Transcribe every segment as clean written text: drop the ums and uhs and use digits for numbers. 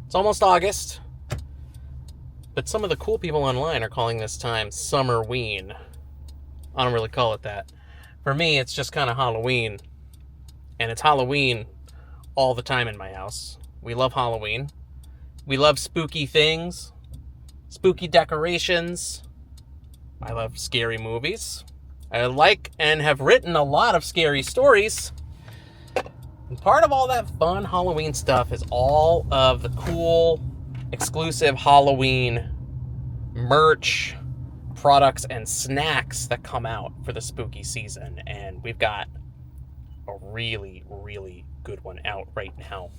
It's almost August, but some of the cool people online are calling this time Summerween. I don't really call it that. For me, it's just kind of Halloween, and it's Halloween all the time in my house. We love Halloween. We love spooky things, spooky decorations. I love scary movies. I like and have written a lot of scary stories. And part of all that fun Halloween stuff is all of the cool, exclusive Halloween merch, products, and snacks that come out for the spooky season. And we've got a really, really good one out right now.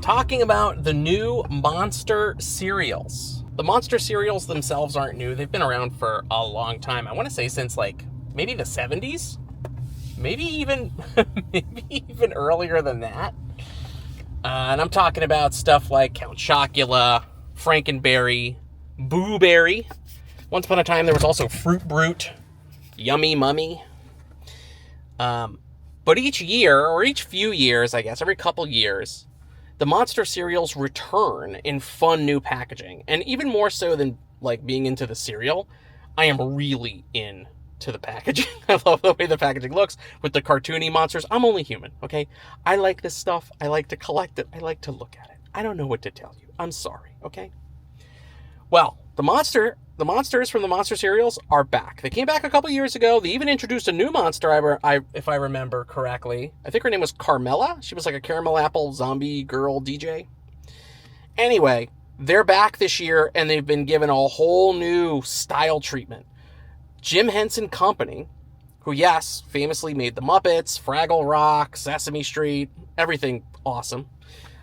Talking about the new Monster cereals. The Monster cereals themselves aren't new. They've been around for a long time. I want to say since like maybe the 70s, maybe even earlier than that. And I'm talking about stuff like Count Chocula, Frankenberry, Boo Berry. Once upon a time, there was also Fruit Brute, Yummy Mummy. But each year, or each few years, I guess, every couple years, the Monster cereals return in fun new packaging. And even more so than like being into the cereal, I am really into the packaging. I love the way the packaging looks with the cartoony monsters. I'm only human, okay? I like this stuff. I like to collect it. I like to look at it. I don't know what to tell you. I'm sorry, okay? Well, the monsters from the Monster cereals are back. They came back a couple years ago. They even introduced a new monster, if I remember correctly. I think her name was Carmella. She was like a caramel apple zombie girl DJ. Anyway, they're back this year, and they've been given a whole new style treatment. Jim Henson Company, who, yes, famously made the Muppets, Fraggle Rock, Sesame Street, everything awesome.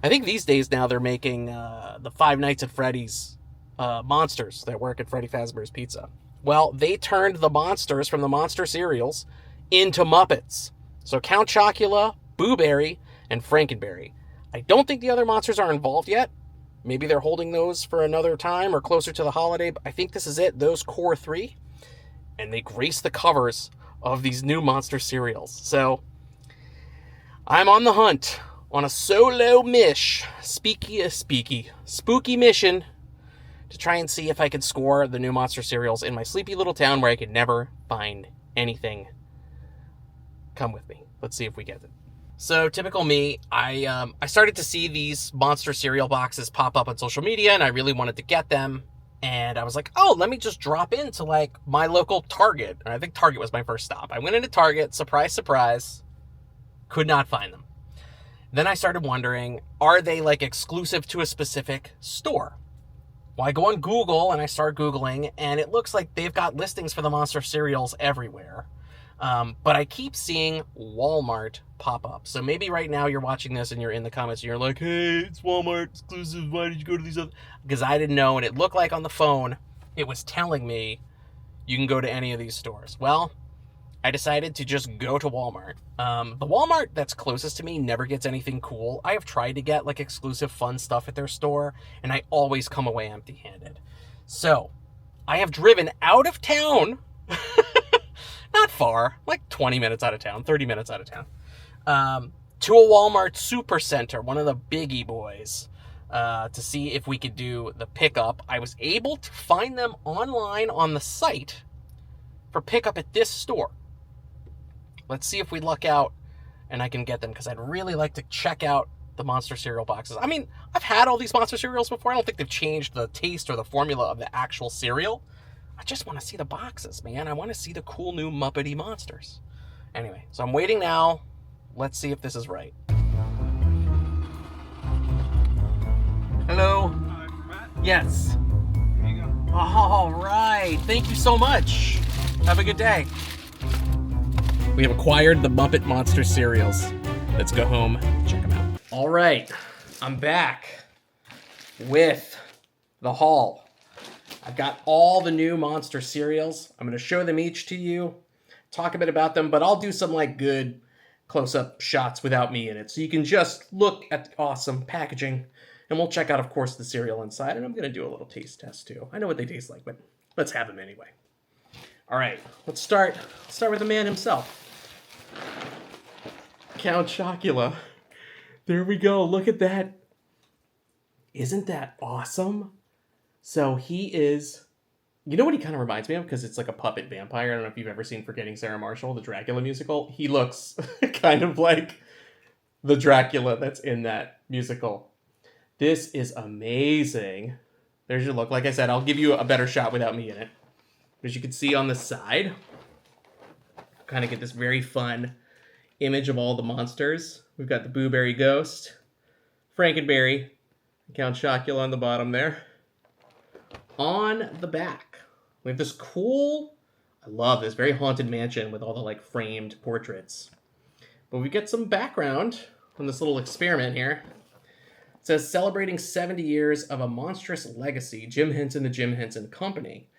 I think these days now they're making the Five Nights at Freddy's monsters that work at Freddy Fazbear's Pizza. Well, they turned the monsters from the Monster cereals into Muppets. So Count Chocula, Boo Berry, and Frankenberry. I don't think the other monsters are involved yet. Maybe they're holding those for another time or closer to the holiday, but I think this is it, those core three. And they grace the covers of these new Monster cereals. So I'm on the hunt on a solo spooky mission to try and see if I could score the new Monster cereals in my sleepy little town where I could never find anything. Come with me. Let's see if we get it. So, typical me, I started to see these Monster cereal boxes pop up on social media, and I really wanted to get them. And I was like, oh, let me just drop into, like, my local Target. And I think Target was my first stop. I went into Target, surprise, surprise, could not find them. Then I started wondering, are they, like, exclusive to a specific store? Well, I go on Google, and I start Googling, and it looks like they've got listings for the Monster cereals everywhere. But I keep seeing Walmart pop up. So maybe right now you're watching this, and you're in the comments, and you're like, hey, it's Walmart exclusive. Why did you go to these other... Because I didn't know, and it looked like on the phone, it was telling me you can go to any of these stores. Well, I decided to just go to Walmart. The Walmart that's closest to me never gets anything cool. I have tried to get like exclusive fun stuff at their store, and I always come away empty-handed. So, I have driven out of town, not far, like 20 minutes out of town, 30 minutes out of town, to a Walmart Supercenter, one of the biggie boys, to see if we could do the pickup. I was able to find them online on the site for pickup at this store. Let's see if we luck out and I can get them, because I'd really like to check out the Monster cereal boxes. I mean, I've had all these Monster cereals before. I don't think they've changed the taste or the formula of the actual cereal. I just want to see the boxes, man. I want to see the cool new Muppety monsters. Anyway, so I'm waiting now. Let's see if this is right. Hello? Yes. Here you go. All right. Thank you so much. Have a good day. We have acquired the Muppet Monster cereals. Let's go home and check them out. All right. I'm back with the haul. I've got all the new Monster cereals. I'm going to show them each to you, talk a bit about them, but I'll do some like good close-up shots without me in it. So you can just look at the awesome packaging, and we'll check out, of course, the cereal inside, and I'm going to do a little taste test too. I know what they taste like, but let's have them anyway. All right, let's start with the man himself. Count Chocula. There we go. Look at that. Isn't that awesome? So he is... You know what he kind of reminds me of? Because it's like a puppet vampire. I don't know if you've ever seen Forgetting Sarah Marshall, the Dracula musical. He looks kind of like the Dracula that's in that musical. This is amazing. There's your look. Like I said, I'll give you a better shot without me in it. As you can see on the side, kind of get this very fun image of all the monsters. We've got the Boo Berry Ghost, Frankenberry, Count Chocula on the bottom there. On the back, we have this cool, I love this, very haunted mansion with all the like framed portraits. But we get some background on this little experiment here. It says, celebrating 70 years of a monstrous legacy, Jim Henson, the Jim Henson Company.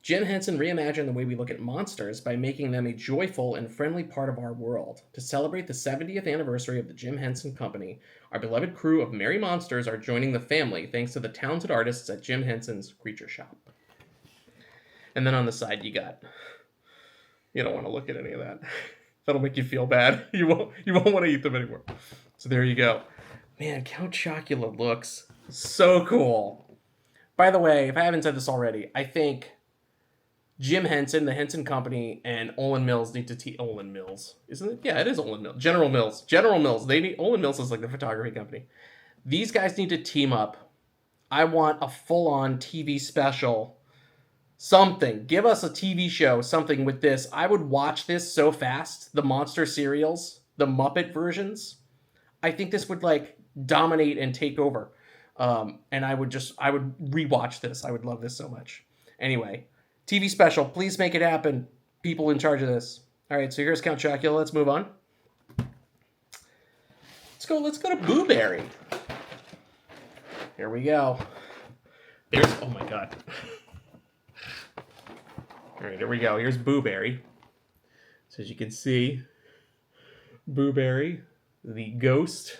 Jim Henson reimagined the way we look at monsters by making them a joyful and friendly part of our world. To celebrate the 70th anniversary of the Jim Henson Company, our beloved crew of merry monsters are joining the family thanks to the talented artists at Jim Henson's Creature Shop. And then on the side you got... You don't want to look at any of that. That'll make you feel bad. You won't want to eat them anymore. So there you go. Man, Count Chocula looks so cool. By the way, if I haven't said this already, I think Jim Henson, the Henson Company, and Olin Mills need to Olin Mills, isn't it? Yeah, it is Olin Mills. General Mills. Olin Mills is like the photography company. These guys need to team up. I want a full-on TV special. Something. Give us a TV show, something with this. I would watch this so fast. The monster serials, the Muppet versions. I think this would like dominate and take over. And I would rewatch this. I would love this so much. Anyway, TV special, please make it happen. People in charge of this. All right, so here's Count Chocula. Let's move on. Let's go to Boo Berry. Here we go. Oh my God. All right, here we go. Here's Boo Berry. So as you can see, Boo Berry, the ghost.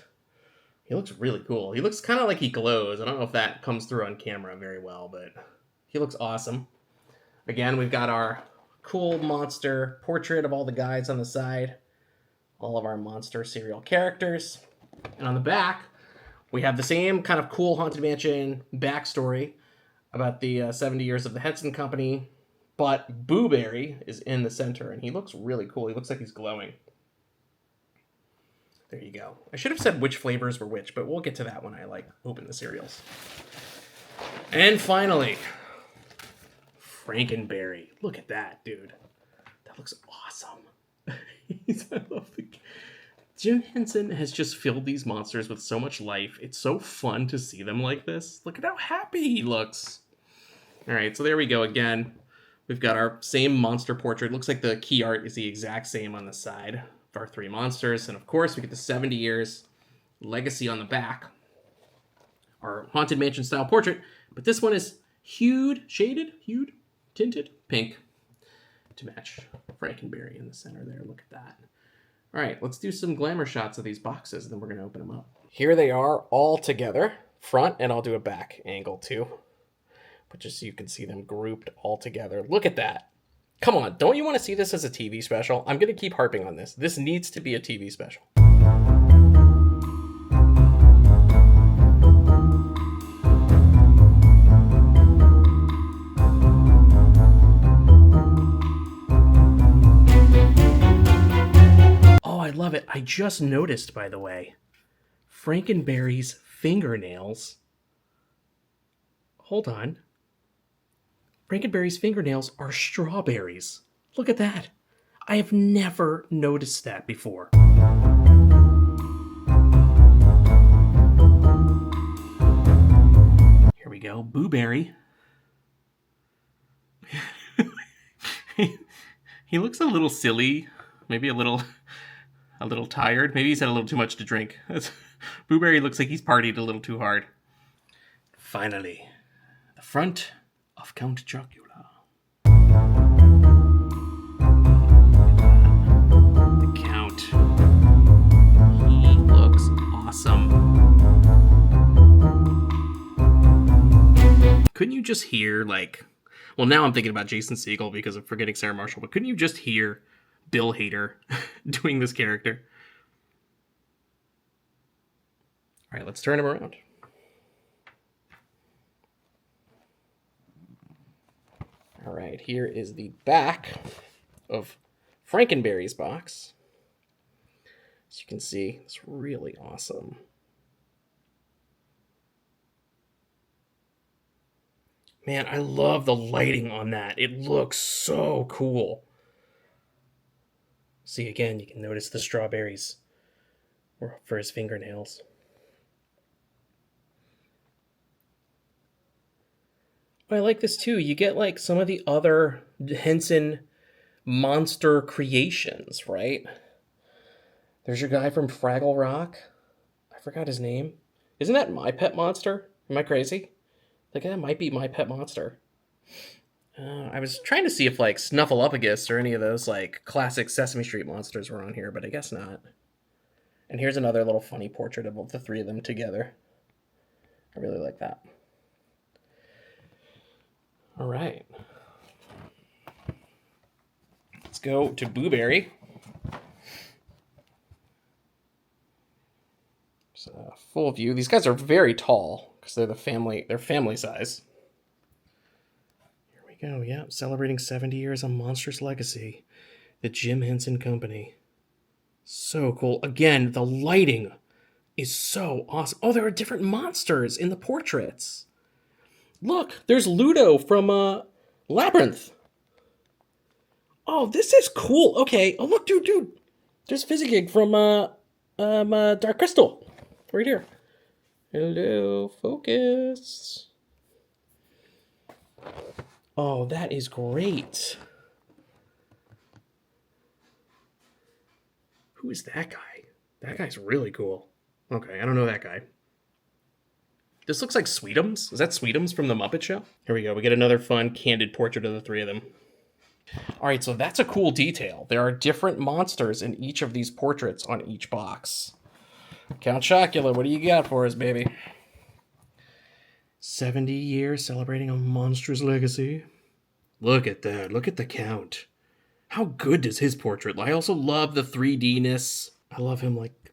He looks really cool. He looks kind of like he glows. I don't know if that comes through on camera very well, but he looks awesome. Again, we've got our cool monster portrait of all the guys on the side. All of our monster serial characters. And on the back, we have the same kind of cool Haunted Mansion backstory about the 70 years of the Henson Company. But Boo Berry is in the center, and he looks really cool. He looks like he's glowing. There you go. I should have said which flavors were which, but we'll get to that when I open the cereals. And finally... Frankenberry. Look at that, dude. That looks awesome. I love the... Jim Henson has just filled these monsters with so much life. It's so fun to see them like this. Look at how happy he looks. All right, so there we go again. We've got our same monster portrait. Looks like the key art is the exact same on the side of our three monsters. And of course, we get the 70 years legacy on the back. Our Haunted Mansion style portrait. But this one is hued, tinted pink to match Frankenberry in the center there. Look at that. All right, let's do some glamour shots of these boxes, and then we're going to open them up. Here they are all together, front, and I'll do a back angle too. But just so you can see them grouped all together. Look at that. Come on, don't you want to see this as a TV special? I'm going to keep harping on this. This needs to be a TV special. I love it. I just noticed, by the way, Frankenberry's fingernails. Hold on. Frankenberry's fingernails are strawberries. Look at that. I have never noticed that before. Here we go. Boo Berry. He looks a little silly. Maybe a little tired. Maybe he's had a little too much to drink. Boo Berry looks like he's partied a little too hard. Finally, the front of Count Chocula. The Count. He looks awesome. Couldn't you just hear, Well, now I'm thinking about Jason Segel because of Forgetting Sarah Marshall, but couldn't you just hear Bill Hader doing this character? All right, let's turn him around. All right, here is the back of Frankenberry's box. As you can see, it's really awesome. Man, I love the lighting on that. It looks so cool. See, again, you can notice the strawberries for his fingernails. I like this too. You get like some of the other Henson monster creations, right? There's your guy from Fraggle Rock. I forgot his name. Isn't that My Pet Monster? Am I crazy? Like, that might be My Pet Monster. I was trying to see if, like, Snuffleupagus or any of those, like, classic Sesame Street monsters were on here, but I guess not. And here's another little funny portrait of the three of them together. I really like that. All right. Let's go to Booberry. So, full view. These guys are very tall because they're family size. Here we go. Yeah, celebrating 70 years of Monstrous Legacy. The Jim Henson Company. So cool. Again, the lighting is so awesome. Oh, there are different monsters in the portraits. Look, there's Ludo from Labyrinth. Oh, this is cool. Okay. Oh, look, dude. There's Fizzygig from Dark Crystal. Right here. Hello, focus. Oh, that is great. Who is that guy? That guy's really cool. Okay, I don't know that guy. This looks like Sweetums. Is that Sweetums from the Muppet Show? Here we go. We get another fun, candid portrait of the three of them. All right, so that's a cool detail. There are different monsters in each of these portraits on each box. Count Chocula, what do you got for us, baby? 70 years celebrating a monstrous legacy. Look at that. Look at the Count. How good does his portrait look? I also love the 3D-ness. I love him, like,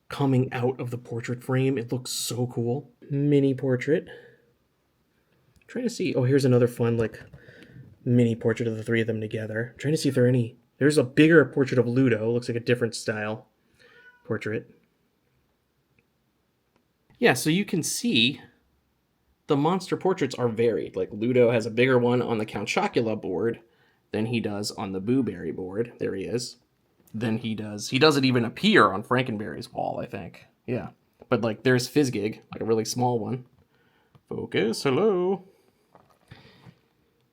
coming out of the portrait frame. It looks so cool. Mini portrait. I'm trying to see. Oh, here's another fun, like, mini portrait of the three of them together. I'm trying to see if there are any. There's a bigger portrait of Ludo. Looks like a different style portrait. Yeah, so you can see the monster portraits are varied. Like, Ludo has a bigger one on the Count Chocula board than he does on the Booberry board. There he is. Then he doesn't even appear on Frankenberry's wall, I think. Yeah. But, like, there's Fizzgig, like a really small one. Focus, hello.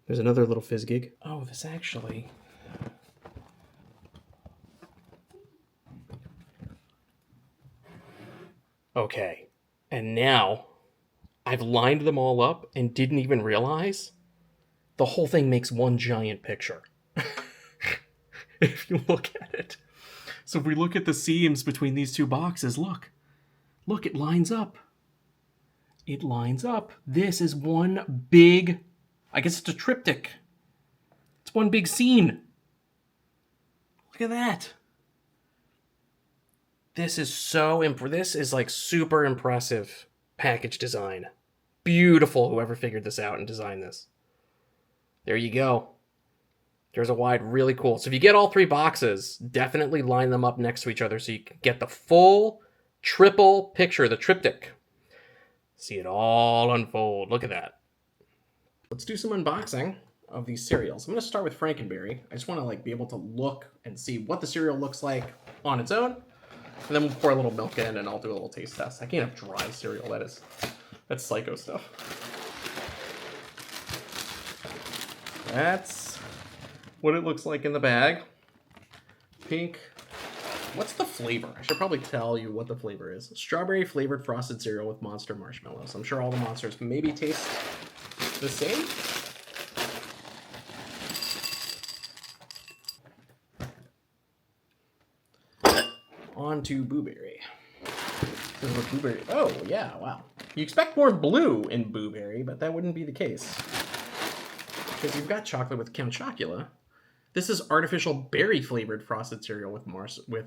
There's another little Fizzgig. Oh, this actually... Okay. And now, I've lined them all up and didn't even realize the whole thing makes one giant picture. If you look at it. So if we look at the seams between these two boxes, look, it lines up. It lines up. This is one big, I guess it's a triptych. It's one big scene. Look at that. This is like super impressive package design. Beautiful, whoever figured this out and designed this. There you go. There's a wide, really cool. So if you get all three boxes, definitely line them up next to each other so you can get the full triple picture, the triptych. See it all unfold. Look at that. Let's do some unboxing of these cereals. I'm going to start with Frankenberry. I just want to be able to look and see what the cereal looks like on its own. And then we'll pour a little milk in and I'll do a little taste test. I can't have dry cereal. That's psycho stuff. That's what it looks like in the bag. Pink. What's the flavor? I should probably tell you what the flavor is. Strawberry flavored frosted cereal with monster marshmallows. I'm sure all the monsters maybe taste the same. On to Booberry. This is what Booberry. Oh, yeah, wow. You expect more blue in Booberry, but that wouldn't be the case. because you've got chocolate with Count Chocula. This is artificial berry-flavored frosted cereal with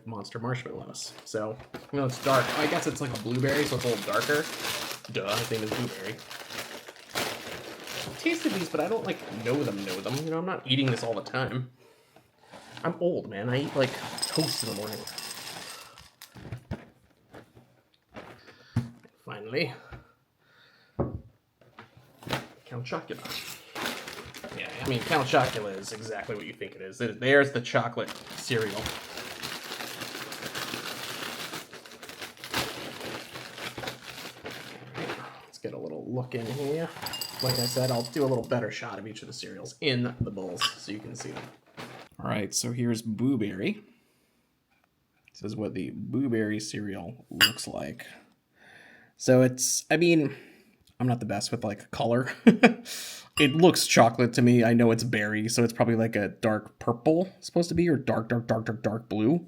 Monster marshmallows. So, you know, it's dark. I guess it's like a blueberry, so it's a little darker. Duh, his name is Blueberry. I've tasted these, but I don't, like, know them. You know, I'm not eating this all the time. I'm old, man. I eat, like, toast in the morning. Finally, Count Chocula. Yeah, I mean, Count Chocula is exactly what you think it is. There's the chocolate cereal. Let's get a little look in here. Like I said, I'll do a little better shot of each of the cereals in the bowls so you can see them. All right, so here's Blueberry. This is what the Blueberry cereal looks like. So it's, I mean, I'm not the best with, like, color. It looks chocolate to me. I know it's berry, so it's probably like a dark purple, supposed to be, or dark blue.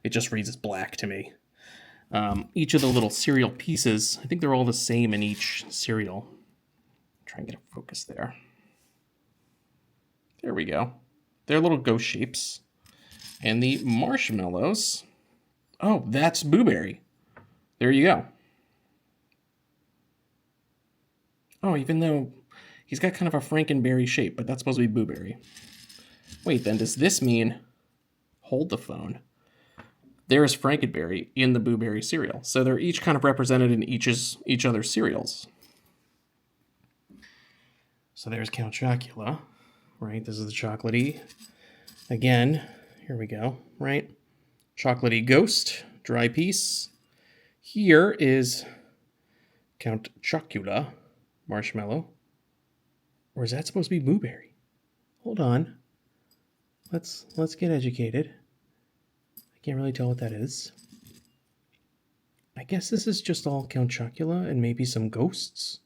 It just reads as black to me. Each of the little cereal pieces, I think they're all the same in each cereal. Try and get a focus there. There we go. They're little ghost shapes. And the marshmallows, oh, that's Blueberry. There you go. Oh, even though he's got kind of a Frankenberry shape, but that's supposed to be Blueberry. Wait, then does this mean... Hold the phone. There's Frankenberry in the Blueberry cereal. So they're each kind of represented in each other's cereals. So there's Count Chocula, right? This is the chocolatey. Again, here we go, right? Chocolatey ghost, dry piece. Here is Count Chocula. Marshmallow. Or is that supposed to be Blueberry? Hold on. Let's get educated. I can't really tell what that is. I guess this is just all Count Chocula and maybe some ghosts.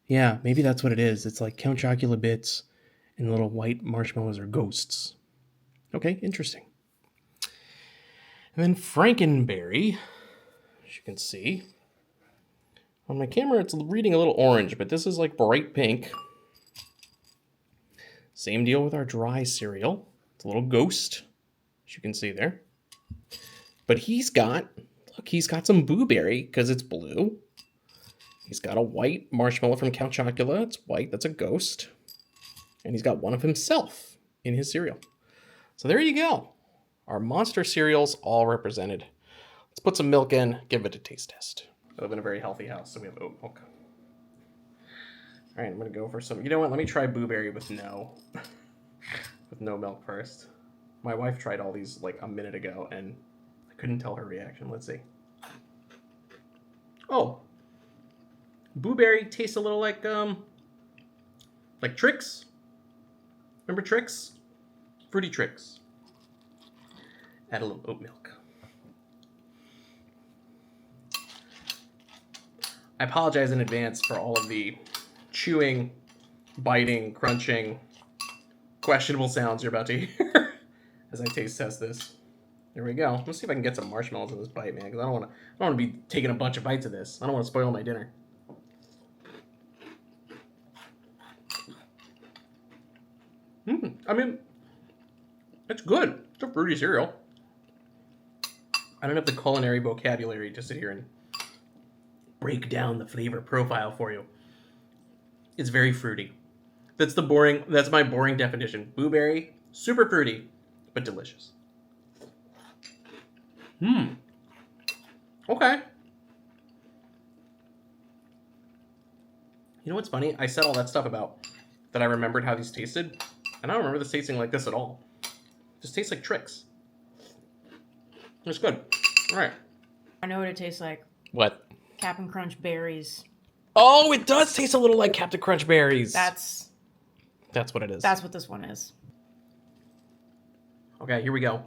Yeah, maybe that's what it is. It's like Count Chocula bits and little white marshmallows are ghosts. Okay, interesting. And then Frankenberry, as you can see. On my camera, it's reading a little orange, but this is like bright pink. Same deal with our dry cereal. It's a little ghost, as you can see there. But he's got some Blueberry because it's blue. He's got a white marshmallow from Count Chocula. It's white, that's a ghost. And he's got one of himself in his cereal. So there you go. Our monster cereals all represented. Let's put some milk in, give it a taste test. I live in a very healthy house, so we have oat milk. All right, I'm gonna go for some. You know what? Let me try Blueberry with no milk first. My wife tried all these like a minute ago, and I couldn't tell her reaction. Let's see. Oh, Blueberry tastes a little like Trix. Remember Trix? Fruity Trix. Add a little oat milk. I apologize in advance for all of the chewing, biting, crunching, questionable sounds you're about to hear as I taste test this. There we go. Let's see if I can get some marshmallows in this bite, man, because I don't want to be taking a bunch of bites of this. I don't want to spoil my dinner. I mean, it's good. It's a fruity cereal. I don't have the culinary vocabulary to sit here and break down the flavor profile for you. It's very fruity. That's my boring definition. Blueberry, super fruity, but delicious. Okay. You know what's funny? I said all that stuff about that I remembered how these tasted, and I don't remember this tasting like this at all. It just tastes like Trix. It's good. All right. I know what it tastes like. What? Cap'n Crunch berries. Oh, it does taste a little like Captain Crunch berries. That's what it is. That's what this one is. Okay, here we go.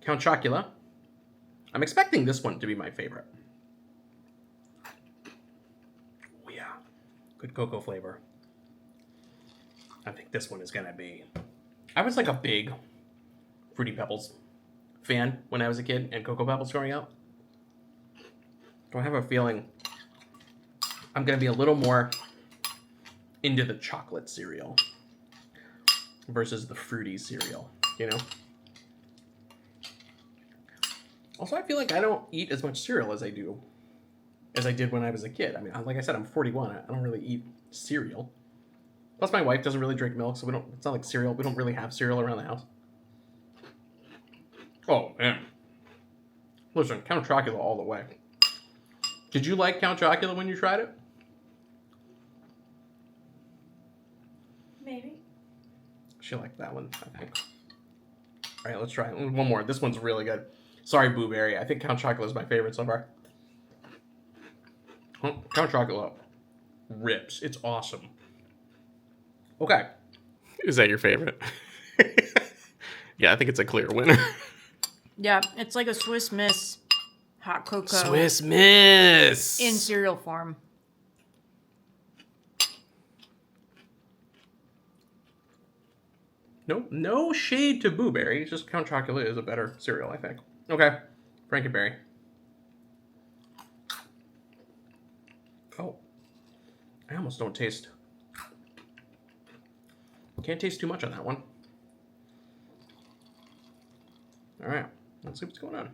Count Chocula. I'm expecting this one to be my favorite. Oh yeah, good cocoa flavor. I think this one is gonna be... I was like a big Fruity Pebbles fan when I was a kid and Cocoa Pebbles growing up. So I have a feeling I'm gonna be a little more into the chocolate cereal versus the fruity cereal, you know? Also, I feel like I don't eat as much cereal as I did when I was a kid. I mean, like I said, I'm 41. I don't really eat cereal. Plus, my wife doesn't really drink milk, so it's not like cereal. We don't really have cereal around the house. Oh, man. Listen, Count Chocula all the way. Did you like Count Chocula when you tried it? Maybe. She liked that one, I think. All right, let's try it. One more. This one's really good. Sorry, Boo Berry. I think Count Chocula is my favorite so far. Count Chocula rips. It's awesome. Okay. Is that your favorite? Yeah, I think it's a clear winner. Yeah, it's like a Swiss Miss hot cocoa. Swiss Miss! In cereal form. No shade to Boo Berry. Just Count Chocula is a better cereal, I think. Okay. Frankenberry. Oh. I almost don't taste. Can't taste too much on that one. All right. Let's see what's going on.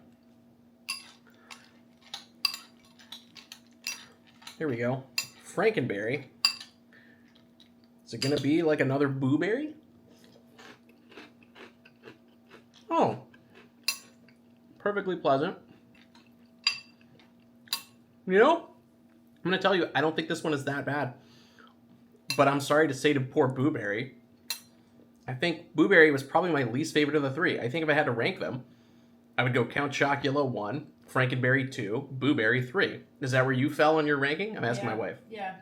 Here we go. Frankenberry. Is it going to be like another Boo Berry? Oh. Perfectly pleasant. You know, I'm going to tell you, I don't think this one is that bad. But I'm sorry to say to poor Boo Berry, I think Boo Berry was probably my least favorite of the three. I think if I had to rank them, I would go Count Chocula 1, Frankenberry 2, Boo Berry 3. Is that where you fell on your ranking? I'm asking my wife. Yeah.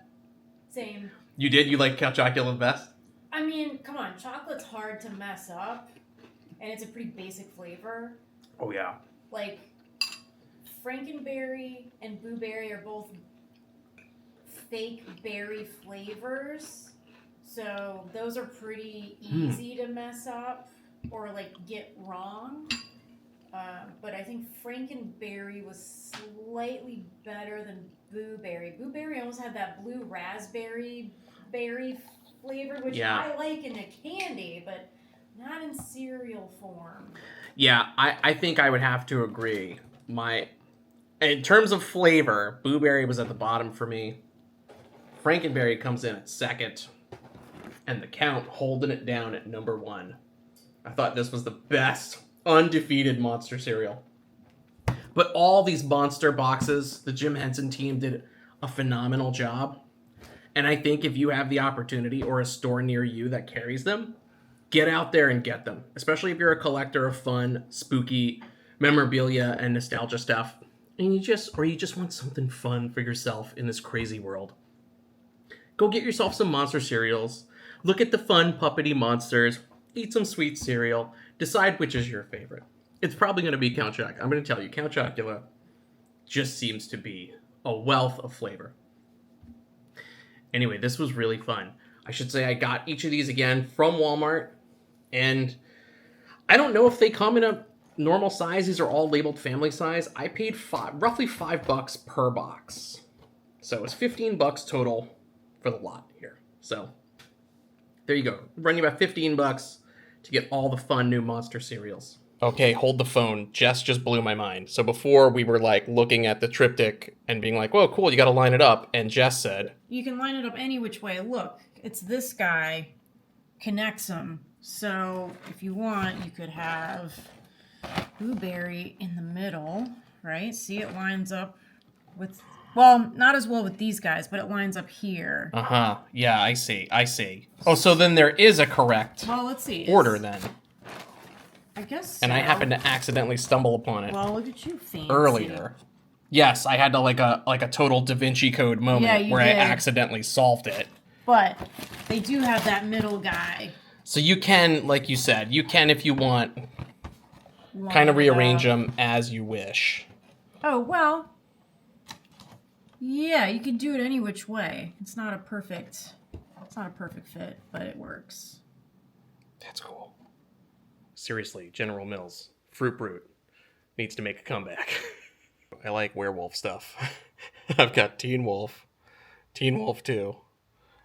Same. You did? You like Count Chocula the best? I mean, come on. Chocolate's hard to mess up. And it's a pretty basic flavor. Oh, yeah. Like, Frankenberry and Boo Berry are both fake berry flavors. So those are pretty easy to mess up or, like, get wrong. But I think Frankenberry was slightly better than Boo Berry. Boo Berry almost had that blue raspberry berry flavor, which I like in a candy, but not in cereal form. Yeah, I think I would have to agree. In terms of flavor, Boo Berry was at the bottom for me. Frankenberry comes in at second. And the Count holding it down at number 1. I thought this was the best undefeated monster cereal. But all these monster boxes, the Jim Henson team did a phenomenal job. And I think if you have the opportunity or a store near you that carries them, get out there and get them. Especially if you're a collector of fun, spooky memorabilia and nostalgia stuff. And you just want something fun for yourself in this crazy world. Go get yourself some monster cereals. Look at the fun puppety monsters. Eat some sweet cereal. Decide which is your favorite. It's probably going to be Count Chocula. I'm going to tell you, Count Chocula just seems to be a wealth of flavor. Anyway, this was really fun. I should say I got each of these again from Walmart. And I don't know if they come in a normal size. These are all labeled family size. I paid roughly $5 per box. So it's $15 total for the lot here. So there you go. Run you about $15 to get all the fun new monster cereals. Okay, hold the phone. Jess just blew my mind. So before we were like looking at the triptych and being like, whoa, cool, you got to line it up. And Jess said, you can line it up any which way. Look, it's this guy connects them. So if you want, you could have Boo Berry in the middle, right? See, it lines up with, well, not as well with these guys, but it lines up here. Uh-huh. Yeah, I see. Oh, so then there is a correct let's see. order then. I guess so. And I happened to accidentally stumble upon it. Well, look at you, fancy. Earlier. Yes, I had to like a total Da Vinci Code moment where did. I accidentally solved it. But they do have that middle guy. So you can, like you said, if you want, kind of rearrange them as you wish. Oh, well. Yeah, you can do it any which way. It's not a perfect fit, but it works. That's cool. Seriously, General Mills, Fruit Brute needs to make a comeback. I like werewolf stuff. I've got Teen Wolf 2.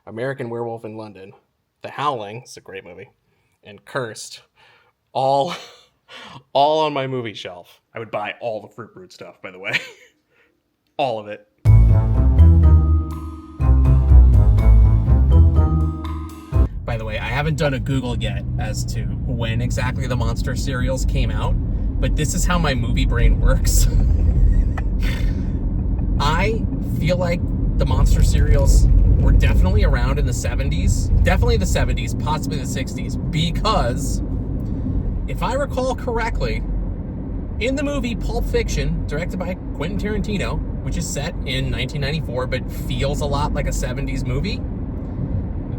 American Werewolf in London, The Howling, it's a great movie, and Cursed, all on my movie shelf. I would buy all the Fruit Brute stuff, by the way. All of it. By the way, I haven't done a Google yet as to when exactly the Monster cereals came out, but this is how my movie brain works. I feel like the Monster cereals were definitely around in the 70s. Definitely the 70s, possibly the 60s, because if I recall correctly, in the movie Pulp Fiction, directed by Quentin Tarantino, which is set in 1994 but feels a lot like a 70s movie,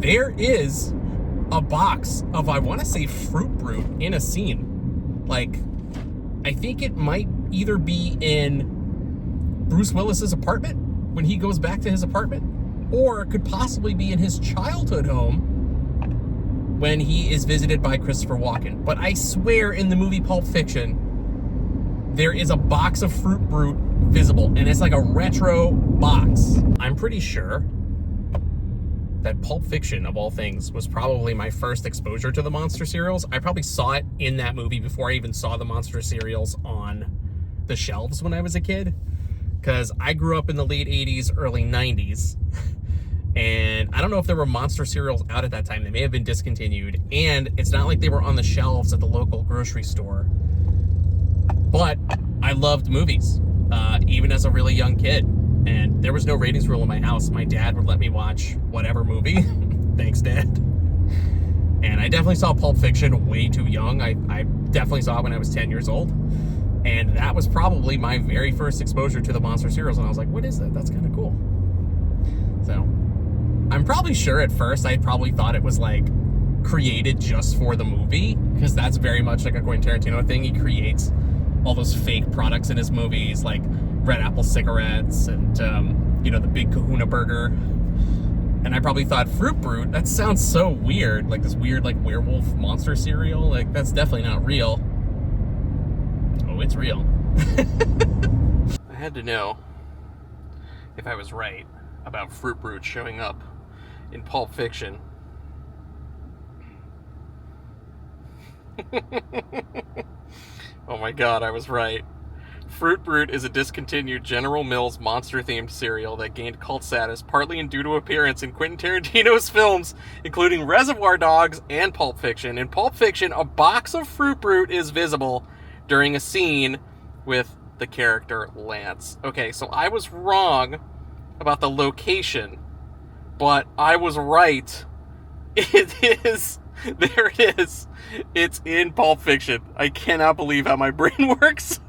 there is a box of, I want to say, Fruit Brute in a scene. Like, I think it might either be in Bruce Willis's apartment when he goes back to his apartment, or it could possibly be in his childhood home when he is visited by Christopher Walken. But I swear in the movie Pulp Fiction, there is a box of Fruit Brute visible, and it's like a retro box. I'm pretty sure that Pulp Fiction, of all things, was probably my first exposure to the Monster cereals. I probably saw it in that movie before I even saw the Monster cereals on the shelves when I was a kid, because I grew up in the late 80s, early 90s, and I don't know if there were Monster cereals out at that time. They may have been discontinued, and it's not like they were on the shelves at the local grocery store. But I loved movies, even as a really young kid. And there was no ratings rule in my house. My dad would let me watch whatever movie. Thanks, Dad. And I definitely saw Pulp Fiction way too young. I definitely saw it when I was 10 years old. And that was probably my very first exposure to the Monster cereals. And I was like, what is that? That's kind of cool. So I'm probably sure at first I probably thought it was like created just for the movie, because that's very much like a Quentin Tarantino thing. He creates all those fake products in his movies, like Red Apple cigarettes and, the Big Kahuna burger. And I probably thought, Fruit Brute, that sounds so weird. Like this weird, like, werewolf monster cereal. Like, that's definitely not real. Oh, it's real. I had to know if I was right about Fruit Brute showing up in Pulp Fiction. Oh my god, I was right. Fruit Brute is a discontinued General Mills monster-themed cereal that gained cult status partly due to appearance in Quentin Tarantino's films, including Reservoir Dogs and Pulp Fiction. In Pulp Fiction, a box of Fruit Brute is visible during a scene with the character Lance. Okay, so I was wrong about the location, but I was right. It is... There it is. It's in Pulp Fiction. I cannot believe how my brain works.